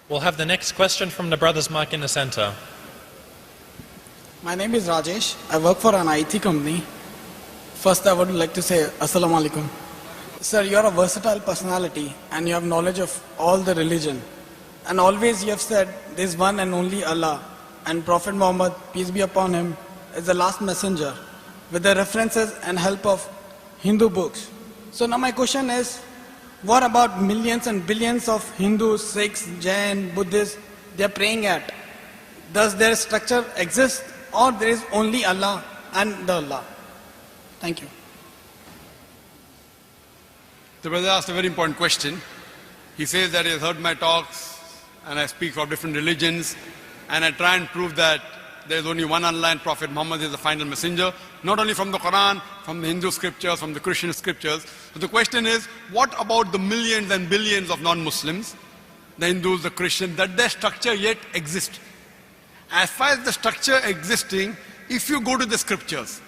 We'll have the next question from the brothers' mic in the center. My name is Rajesh. I work for an IT company. First, I would like to say Assalamu alaikum. Sir, you are a versatile personality and you have knowledge of all the religion. And always you have said there is one and only Allah, and Prophet Muhammad, peace be upon him, is the last messenger, with the references and help of Hindu books. So now my question is, what about millions and billions of Hindus, Sikhs, Jain, Buddhists they are praying at? Does their structure exist, or there is only Allah and the Allah? Thank you. The brother asked a very important question. He says that he has heard my talks and I speak of different religions and I try and prove that there is only one Allah and Prophet Muhammad is the final messenger, not only from the Quran, from the Hindu scriptures, from the Christian scriptures. So the question is, what about the millions and billions of non-Muslims, the Hindus, the Christians, that their structure yet exists? As far as the structure existing, if you go to the scriptures,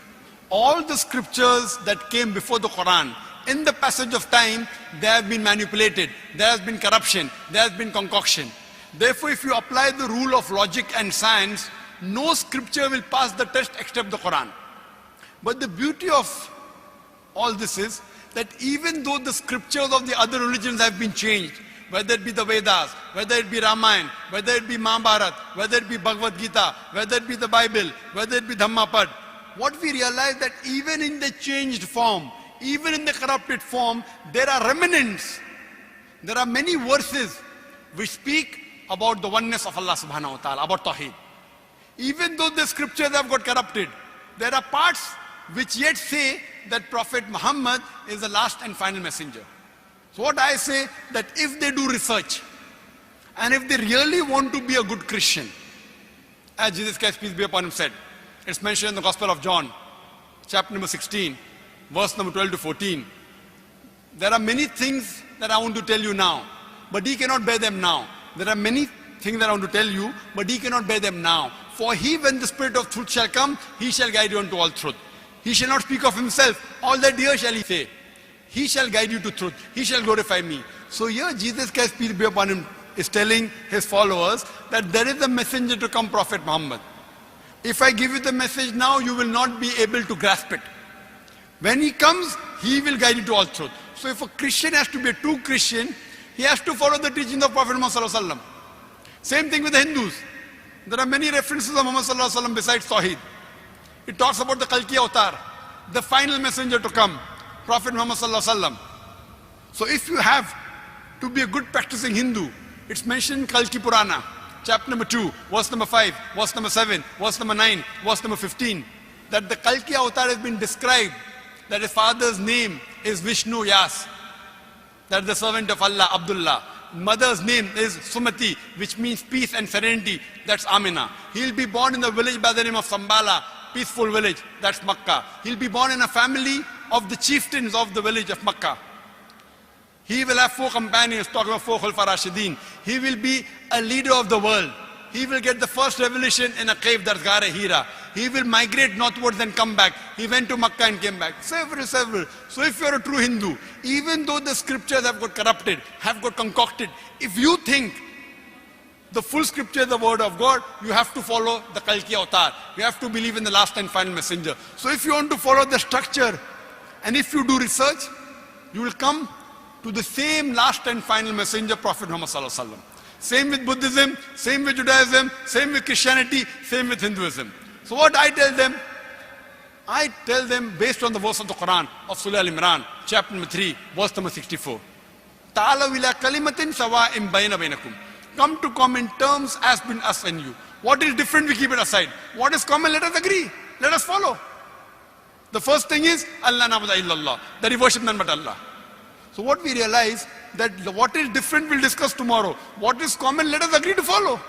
all the scriptures that came before the Quran, in the passage of time, they have been manipulated, there has been corruption, there has been concoction. Therefore, if you apply the rule of logic and science, no scripture will pass the test except the Quran. But the beauty of all this is that even though the scriptures of the other religions have been changed, whether it be the Vedas, whether it be Ramayana, whether it be Mahabharata, whether it be Bhagavad Gita, whether it be the Bible, whether it be Dhammapad, what we realize that even in the changed form, even in the corrupted form, there are remnants. There are many verses which speak about the oneness of Allah subhanahu wa ta'ala, about Tawheed. Even though the scriptures have got corrupted, there are parts which yet say that Prophet Muhammad is the last and final messenger. So what I say, that if they do research, and if they really want to be a good Christian, as Jesus Christ, peace be upon him, said, it's mentioned in the Gospel of John, chapter number 16, verse number 12 to 14. There are many things that I want to tell you now, but he cannot bear them now. There are many things that I want to tell you, but he cannot bear them now. For he, when the Spirit of truth shall come, he shall guide you unto all truth. He shall not speak of himself, all that dear shall he say. He shall guide you to truth. He shall glorify me. So here Jesus Christ, peace be upon him, is telling his followers that there is a messenger to come, Prophet Muhammad. If I give you the message now, you will not be able to grasp it. When he comes, he will guide you to all truth. So if a Christian has to be a true Christian, he has to follow the teachings of Prophet Muhammad sallallahu alaihi wasallam. Same thing with the Hindus. There are many references of Muhammad sallallahu alaihi wasallam besides Tawheed. It talks about the Kalki Avatar, the final messenger to come, Prophet Muhammad sallallahu alaihi wasallam. So if you have to be a good practicing Hindu, it's mentioned in Kalki Purana, chapter number 2, verse number 5, verse number 7, verse number 9, verse number 15, that the Kalki Avatar has been described, that his father's name is Vishnu Yas, that is the servant of Allah, Abdullah. Mother's name is Sumati, which means peace and serenity, that's Amina. He'll be born in the village by the name of Sambala, peaceful village, that's Makkah. He'll be born in a family of the chieftains of the village of Makkah. He will have 4 companions, talking about 4 Khulfa Rashidin. He will be a leader of the world. He will get the first revelation in a cave, that's Ghar Hira. He will migrate northwards and come back. He went to Makkah and came back. Several. So if you're a true Hindu, even though the scriptures have got corrupted, have got concocted, if you think the full scripture is the word of God, you have to follow the Kalki Avatar. You have to believe in the last and final messenger. So if you want to follow the structure, and if you do research, you will come to the same last and final messenger, Prophet Muhammad sallallahu alaihi wasallam. Same with Buddhism, same with Judaism, same with Christianity, same with Hinduism. So what I tell them based on the verse of the Quran of Surah Al-Imran, chapter number 3, verse number 64. Ta'alaw ila kalimatin sawa'in bayna bainakum. Come to common terms as between us and you. What is different, we keep it aside. What is common, let us agree. Let us follow. The first thing is, Allah na'budu illallah, that we worship none but Allah. So what we realize, that what is different we'll discuss tomorrow. What is common, let us agree to follow.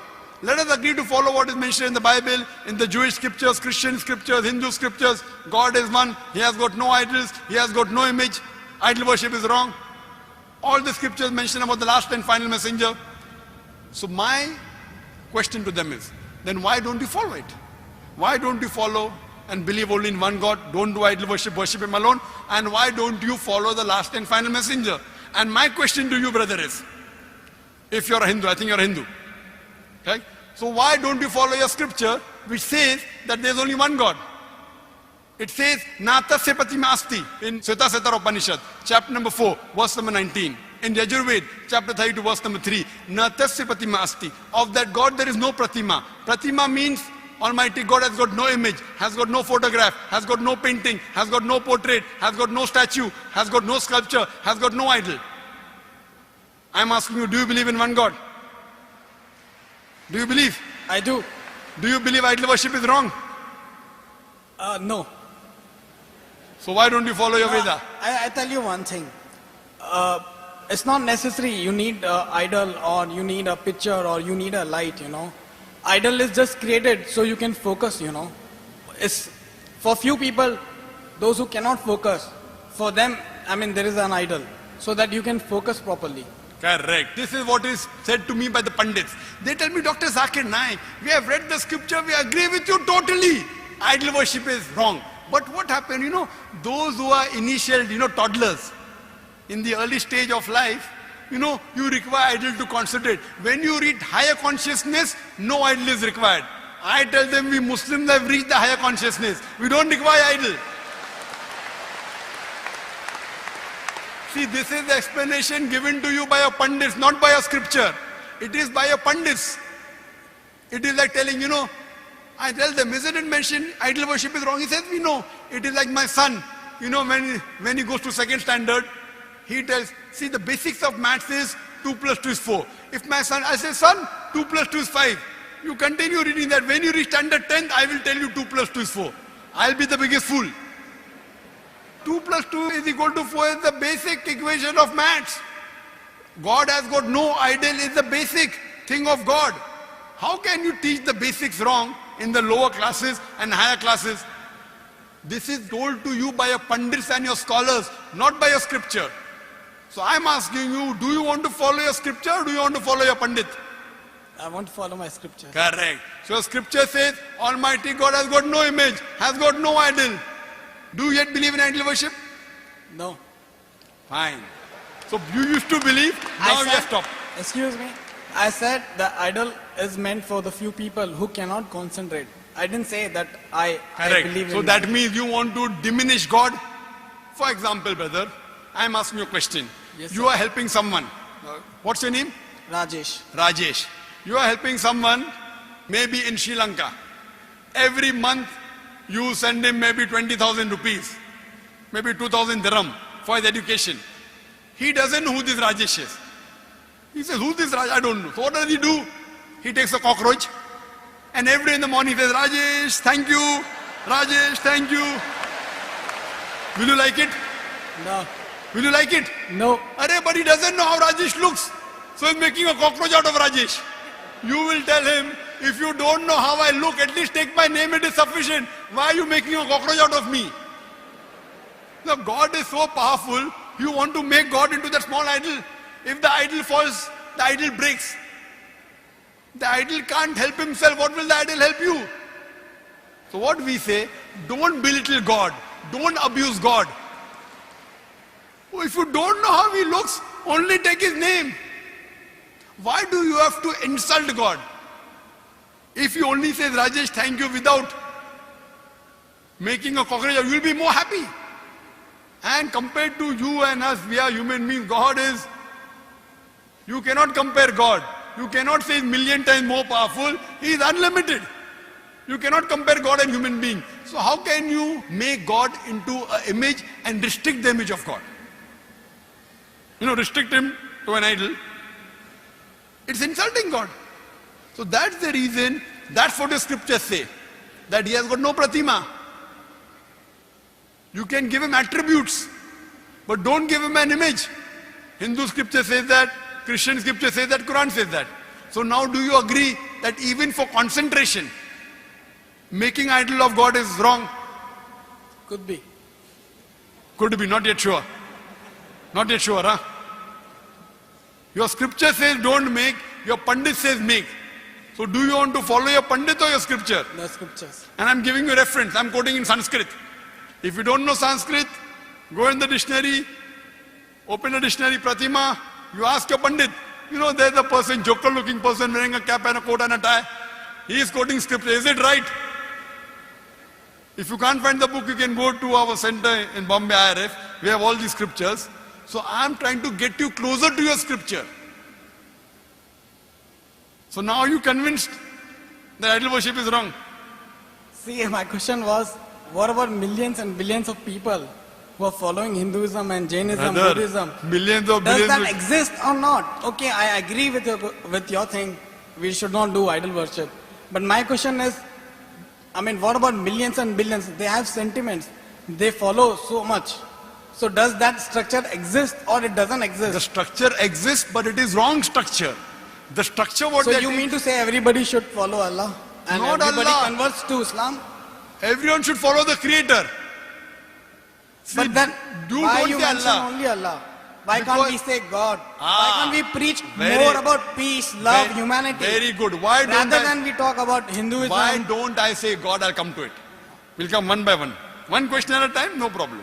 Let us agree to follow what is mentioned in the Bible, in the Jewish scriptures, Christian scriptures, Hindu scriptures. God is one, he has got no idols, he has got no image. Idol worship is wrong. All the scriptures mention about the last and final messenger. So my question to them is, then why don't you follow it? Why don't you follow and believe only in one God? Don't do idol worship, worship him alone. And why don't you follow the last and final messenger? And my question to you, brother, is, if you're a Hindu, I think you're a Hindu, Okay? So why don't you follow your scripture which says that there's only one God? It says, Natasya Pratima Asti in Svetasvatara Upanishad, chapter number 4, verse number 19. In Yajurved, chapter 32, verse number 3, Natasya Pratima Asti. Of that God there is no Pratima. Pratima means Almighty God has got no image, has got no photograph, has got no painting, has got no portrait, has got no statue, has got no sculpture, has got no idol. I'm asking you, do you believe in one God? Do you believe? I do. Do you believe idol worship is wrong? No. So why don't you follow your Veda? I tell you one thing. It's not necessary you need an idol or you need a picture or you need a light, you know. Idol is just created so you can focus, you know. It's for few people, those who cannot focus, for them, I mean, there is an idol so that you can focus properly. Correct. This is what is said to me by the Pandits. They tell me, Dr. Zakir Naik, we have read the scripture, we agree with you totally. Idol worship is wrong. But what happened, you know, those who are initial, you know, toddlers, in the early stage of life, you know, you require idol to concentrate. When you reach higher consciousness, no idol is required. I tell them we Muslims have reached the higher consciousness. We don't require idol. See, this is the explanation given to you by your Pandits, not by your scripture. It is by your Pandits. It is like telling, you know, I tell them, isn't it mentioned idol worship is wrong? He says, we know. It is like my son, you know, when he goes to second standard, he tells, see, the basics of maths is 2 plus 2 is 4. If my son, I say, son, 2 plus 2 is 5. You continue reading that. When you reach standard 10th, I will tell you 2 plus 2 is 4. I'll be the biggest fool. 2 plus 2 is equal to 4 is the basic equation of maths. God has got no idol, is the basic thing of God. How can you teach the basics wrong in the lower classes and higher classes? This is told to you by your Pandits and your scholars, not by your scripture. So I'm asking you, do you want to follow your scripture or do you want to follow your Pandit? I want to follow my scripture. Correct. So scripture says, Almighty God has got no image, has got no idol. Do you yet believe in idol worship? No. Fine. So you used to believe, now you have stopped. Excuse me. I said the idol is meant for the few people who cannot concentrate. I didn't say that I believe in So that means you want to diminish God? For example, brother, I am asking you a question. Yes, You sir. are helping someone. What's your name? Rajesh. Rajesh. You are helping someone maybe in Sri Lanka. Every month you send him maybe 20,000 rupees, maybe 2,000 dirham for his education. He doesn't know who this Rajesh is. He says, who's this Rajesh? I don't know. So what does he do? He takes a cockroach and every day in the morning he says, Rajesh, thank you. Rajesh, thank you. Will you like it? No. Will you like it? No. Arey, but he doesn't know how Rajesh looks. So he's making a cockroach out of Rajesh. You will tell him, if you don't know how I look, at least take my name, it is sufficient. Why are you making a cockroach out of me? Now God is so powerful, you want to make God into that small idol. If the idol falls, the idol breaks. The idol can't help himself. What will the idol help you? So what we say, don't belittle God. Don't abuse God. If you don't know how he looks, only take his name. Why do you have to insult God? If he only says, Rajesh, thank you, without making a cockroach, you will be more happy. And compared to you and us, we are human beings. God is, you cannot compare God. You cannot say he's million times more powerful. He is unlimited. You cannot compare God and human being. So how can you make God into an image and restrict the image of God? You know, restrict him to an idol. It's insulting God. So that's the reason, that's what the scriptures say. That he has got no pratima. You can give him attributes, but don't give him an image. Hindu scripture says that, Christian scripture says that, Quran says that. So now do you agree that even for concentration, making idol of God is wrong? Could be. Could be, not yet sure. Not yet sure, huh? Your scripture says don't make, your Pandit says make. So do you want to follow your Pandit or your scripture? The scriptures. And I'm giving you reference, I'm quoting in Sanskrit. If you don't know Sanskrit, go in the dictionary, open a dictionary, Pratima, you ask your Pandit, You know, there's a person, joker-looking person wearing a cap and a coat and a tie. He is quoting scripture. Is it right? If you can't find the book, you can go to our center in Bombay IRF. We have all these scriptures. So I am trying to get you closer to your scripture. So now are you convinced that idol worship is wrong? See, my question was, what about millions and billions of people who are following Hinduism and Jainism, Brother, Buddhism? millions of Does billions. that exist or not? Okay, I agree with your thing. We should not do idol worship. But my question is, I mean, what about millions and billions? They have sentiments. They follow so much. So does that structure exist or it doesn't The exist? structure exists, but it is wrong structure. The structure what So they you think- mean to say everybody should follow Allah? And Not everybody Allah. converts to Islam? everyone should follow the Creator. See, But then, you why don't you say mention Allah. only Allah? Why can't we Because- say God? Why Ah, can't we preach very- more about peace, love, Very- humanity? Very good. Why don't Rather I? than we talk about Hinduism. Why don't I say God? I'll come to it. We'll come one by one. One question at a time, no problem.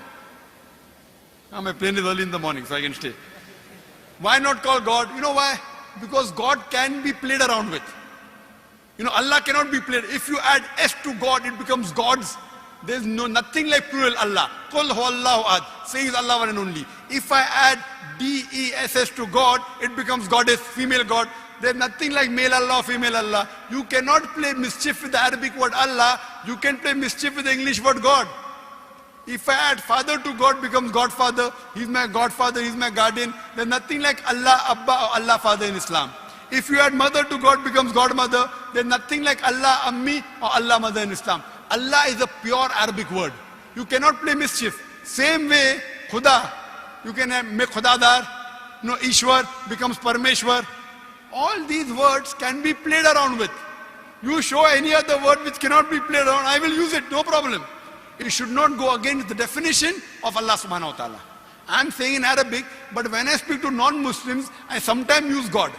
My plane is early in the morning, so I can stay. Why not call God? You know why? Because God can be played around with. You know, Allah cannot be played. If you add S to God, it becomes God's. There's nothing like plural Allah. Qul huwallahu ahad. Saying Allah one and only. If I add D-E-S-S to God, it becomes goddess, female God. There's nothing like male Allah, female Allah. You cannot play mischief with the Arabic word Allah. You can play mischief with the English word God. If I add father to God, becomes Godfather. He's my Godfather, he's my guardian. There's nothing like Allah Abba or Allah Father in Islam. If you add mother to God, becomes Godmother. There's nothing like Allah Ammi or Allah Mother in Islam. Allah is a pure Arabic word. You cannot play mischief. Same way, Khuda. You can make Khudadar. No, Ishwar becomes Parmeshwar. All these words can be played around with. You show any other word which cannot be played around, I will use it, no problem. It should not go against the definition of Allah subhanahu wa ta'ala. I am saying in Arabic, but when I speak to non-Muslims, I sometimes use God.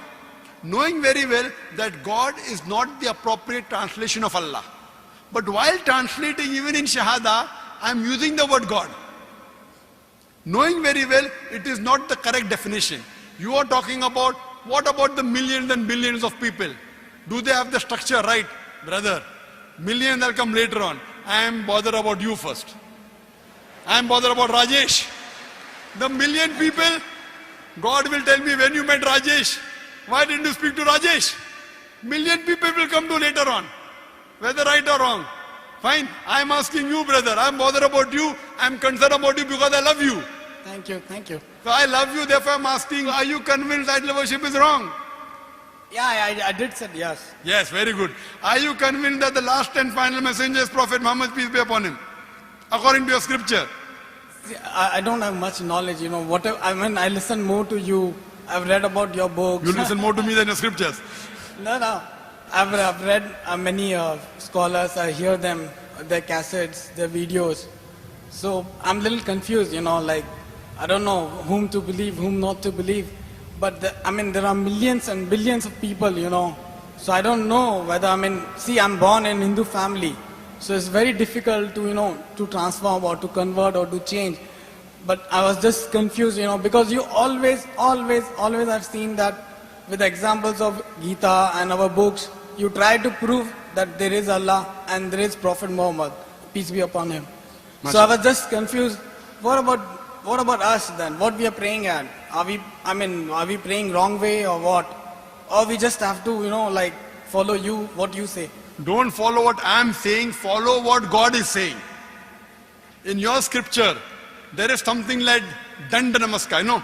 Knowing very well that God is not the appropriate translation of Allah. But while translating even in Shahada, I am using the word God. Knowing very well it is not the correct definition. You are talking about, what about the millions and billions of people? Do they have the structure right? Brother, millions will come later on. I am bothered about you first. I am bothered about Rajesh. The million people, God will tell me when you met Rajesh. Why didn't you speak to Rajesh? Million people will come to later on. Whether right or wrong. Fine. I am asking you, brother. I am bothered about you. I am concerned about you because I love you. Thank you, thank you. So I love you, therefore I am asking, are you convinced idol worship is wrong? Yeah, I did say yes. Yes, very good. Are you convinced that the last and final messenger is Prophet Muhammad, peace be upon him? According to your scripture. See, I don't have much knowledge, you know. Whatever, I mean, I listen more to you. I've read about your books. You listen more to me than your scriptures. No. I've read many scholars. I hear them, their cassettes, their videos. So I'm a little confused, you know, like, I don't know whom to believe, whom not to believe. But I mean, there are millions and billions of people, you know. So I don't know whether, I mean, see, I'm born in Hindu family. So it's very difficult to, you know, to transform or to convert or to change. But I was just confused, you know, because you always have seen that with the examples of Gita and our books, you try to prove that there is Allah and there is Prophet Muhammad, peace be upon him. So I was just confused. What about us then? What we are praying at? Are we praying wrong way or what? Or we just have to, you know, like follow you, what you say? Don't follow what I am saying, follow what God is saying. In your scripture, there is something like Danda Namaskar, you know.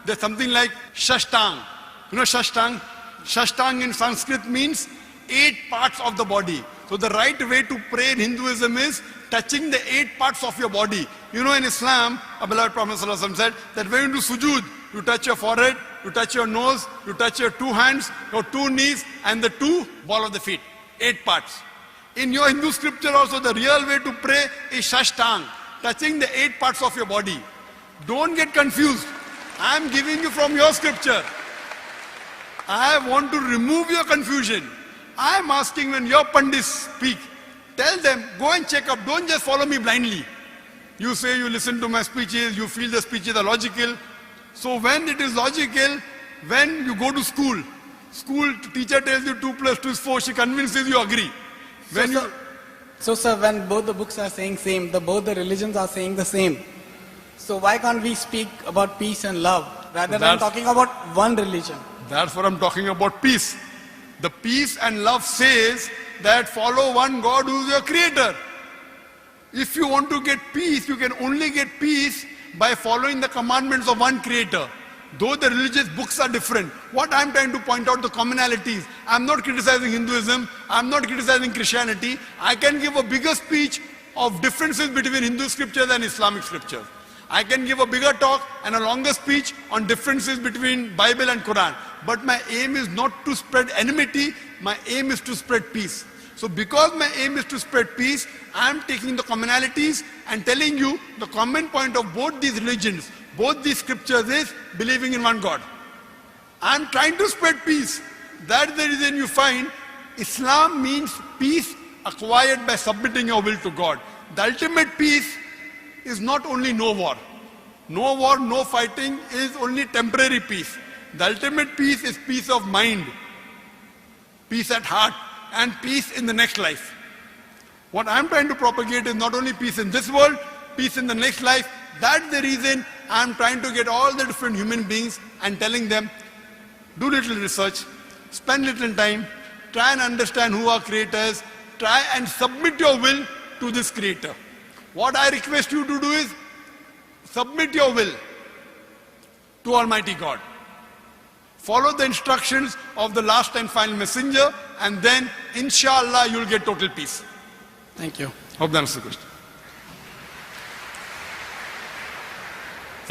There's something like Shashtang. You know Shashtang? Shashtang in Sanskrit means 8 parts of the body. So the right way to pray in Hinduism is touching the 8 parts of your body. You know, in Islam, our beloved Prophet ﷺ said that when you do sujood, you touch your forehead, you touch your nose, you touch your 2 hands, your 2 knees, and the 2 ball of the feet. 8 parts. In your Hindu scripture also, the real way to pray is Shashtang, touching the 8 parts of your body. Don't get confused. I am giving you from your scripture. I want to remove your confusion. I am asking, when your pandits speak, tell them, go and check up. Don't just follow me blindly. You say you listen to my speeches, you feel the speeches are logical. So when it is logical, when you go to school, teacher tells you 2 plus 2 is 4, she convinces you agree. When you, So, sir, when both the books are saying same, both the religions are saying the same. So why can't we speak about peace and love rather than That's- talking about one religion? that's what I'm talking about, peace. The peace and love says that follow one God who is your creator. If you want to get peace, you can only get peace by following the commandments of one creator. Though the religious books are different, what I'm trying to point out the commonalities. I'm not criticizing Hinduism, I'm not criticizing Christianity. I can give a bigger speech of differences between Hindu scriptures and Islamic scriptures. I can give a bigger talk and a longer speech on differences between Bible and Quran. But my aim is not to spread enmity, my aim is to spread peace. So because my aim is to spread peace, I am taking the commonalities and telling you the common point of both these religions, both these scriptures is believing in one God. I am trying to spread peace. That's the reason you find Islam means peace acquired by submitting your will to God. The ultimate peace is not only no war. No war, no fighting is only temporary peace. The ultimate peace is peace of mind, peace at heart, and peace in the next life. What I'm trying to propagate is not only peace in this world, peace in the next life. That's the reason I'm trying to get all the different human beings and telling them, do little research, spend little time, try and understand who our creator is, try and submit your will to this creator. What I request you to do is submit your will to Almighty God. Follow the instructions of the last and final messenger, and then inshallah you'll get total peace. Thank you. Hope that answers the question.